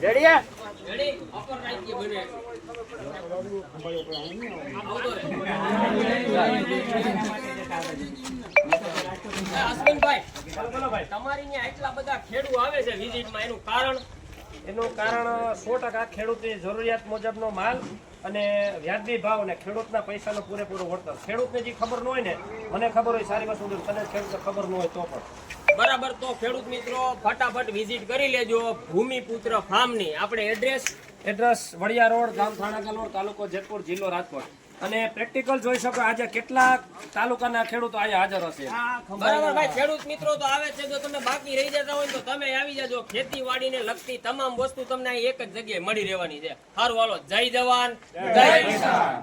Ready ready upper right કે બને અશ્વિનભાઈ બોલો ભાઈ તમારી અહીંયા આટલા બધા ખેડૂત આવે છે વિઝિટમાં એનું કારણ 100% ખેડૂતની જરૂરિયાત મુજબનો માલ અને વ્યાજબી ભાવ અને ખેડૂતના પૈસાનો પૂરેપૂરો વળતર. ખેડૂતને જે ખબર ન હોય ને, મને ખબર હોય સારી વસ્તુ, તને ખેડૂતને ખબર ન હોય તો પણ બરાબર. તો ખેડૂત મિત્રો ફટાફટ વિઝિટ કરી લેજો ભૂમિપુત્ર ફાર્મની. આપણે એડ્રેસ વડિયા રોડ, ગામ થાણાગલોડ, તાલુકો જેતપુર, જિલ્લો રાજકોટ. અને પ્રેક્ટિકલ જોઈ શકો આજે કેટલા તાલુકાના ખેડૂતો અહીંયા હાજર હશે. બરાબર ભાઈ. ખેડૂત મિત્રો તો આવે છે, જો તમે બાકી રહી જતા હોય તો તમે આવી જાજો. ખેતીવાડીને લગતી તમામ વસ્તુ તમને અહીં એક જ જગ્યાએ મળી રહેવાની છે. સારું હાલો, જય જવાન જય કિસાન.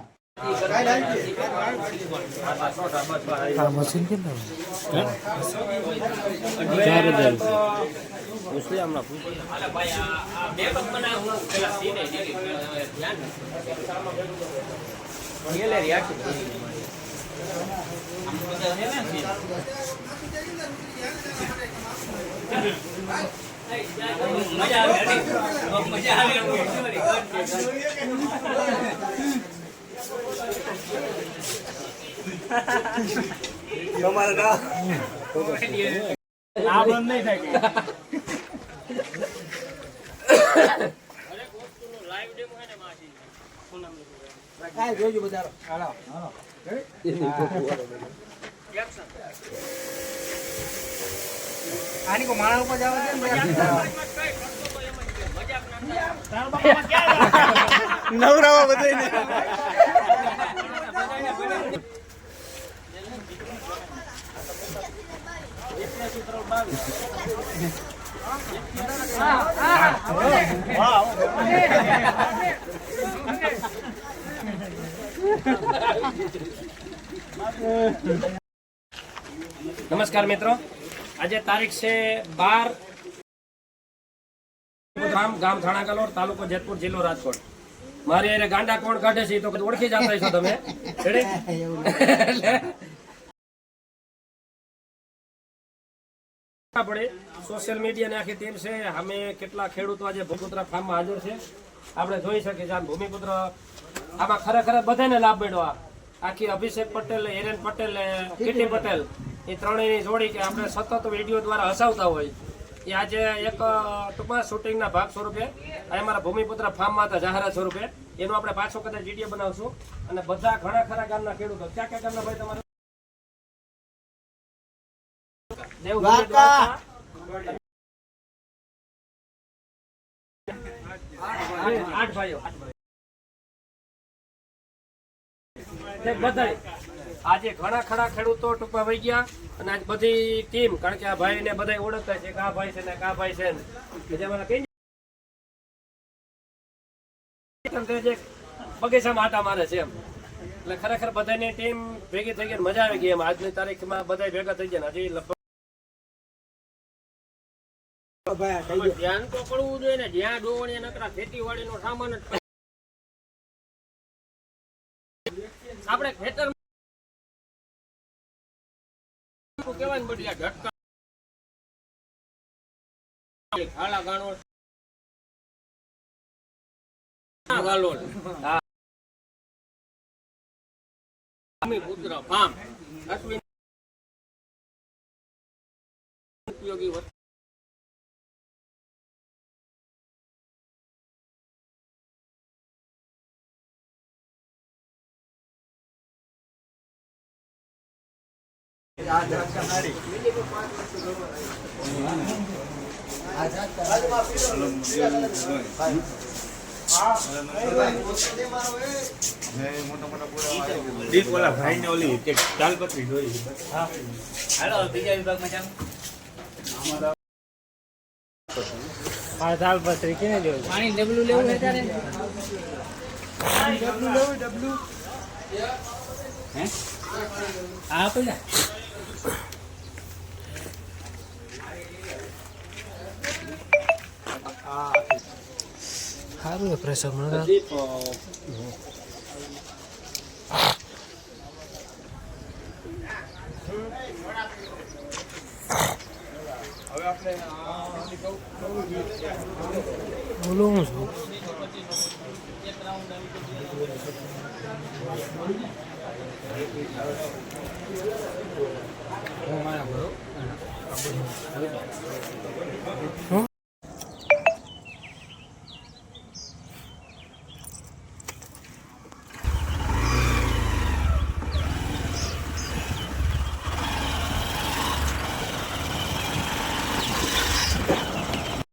આની કો માણા ઉપર જવા દે નવરાવા બધાને નમસ્કાર મિત્રો, આજે તારીખ છે 12 ગામ થાણાગલોડ, તાલુકો જેતપુર, જિલ્લો રાજકોટ. મારી અરે ગાંડા કોણ કાઢે છે તો ઓળખી જતા છો તમે. સોશિયલ મીડિયાની આખી ટીમ છે. અમે કેટલા ખેડૂતો આજે ભૂમિપુત્ર ફાર્મમાં હાજર છે. આપણે જોઈ શકીએ છીએ ભૂમિપુત્ર આમાં ખરેખર બધાને લાભ મળ્યો. આખી અભિષેક પટેલ, હિરેન પટેલ, કીર્તિ પટેલ, એ ત્રણેયની જોડી કે આપણે સતત વિડીયો દ્વારા હસાવતા હોય એ આજે એક ટૂંકમાં શૂટિંગના ભાગ સ્વરૂપે અમારા ભૂમિપુત્ર ફાર્મમાં હતા જાહેરાત સ્વરૂપે એનો આપણે પાછો કદાચ વિડીયો બનાવશું. અને બધા ઘણા ખરા ગામના ખેડૂતો ક્યાં ક્યાં ગામના ભાઈ તમારે આઠ ભાઈઓ બધા આજે ઘણા ખરા ખેડૂતો ટૂંકમાં વહી ગયા. અને આજ બધી ટીમ, કારણ કે આ ભાઈ ને બધા ઓળખતા છે કે આ ભાઈ છે ને આ ભાઈ છે ને બગીચામાં આટા મારે છે એમ. એટલે ખરેખર બધાની ટીમ ભેગી થઈ ગઈ, મજા આવી ગઈ એમ. આજની તારીખમાં બધા ભેગા થઈ ગયા. હજી લગભગ ધ્યાન તો પડવું જોઈએ ને. જ્યાં ડોવણી નકરા ખેતીવાડીનો સામાન જ આપણે ખેતર કેવાય ને બધી ઝટકા ખાલા ગાણો ગાલોડ ભૂમિપુત્ર ફાર્મ અશ્વિન ઉપયોગી ભાઈ ને ઓલી તાલપત્રી જોઈ. હાલો બીજા વિભાગમાં ચાલો. તાલપત્રી કેને લેવું? પાણી ડબલું લેવું છે તારે? ડબલું લેવું, ડબલું હે આ પેલા સારું પ્રેશર મને હવે આપણે બોલો હું છું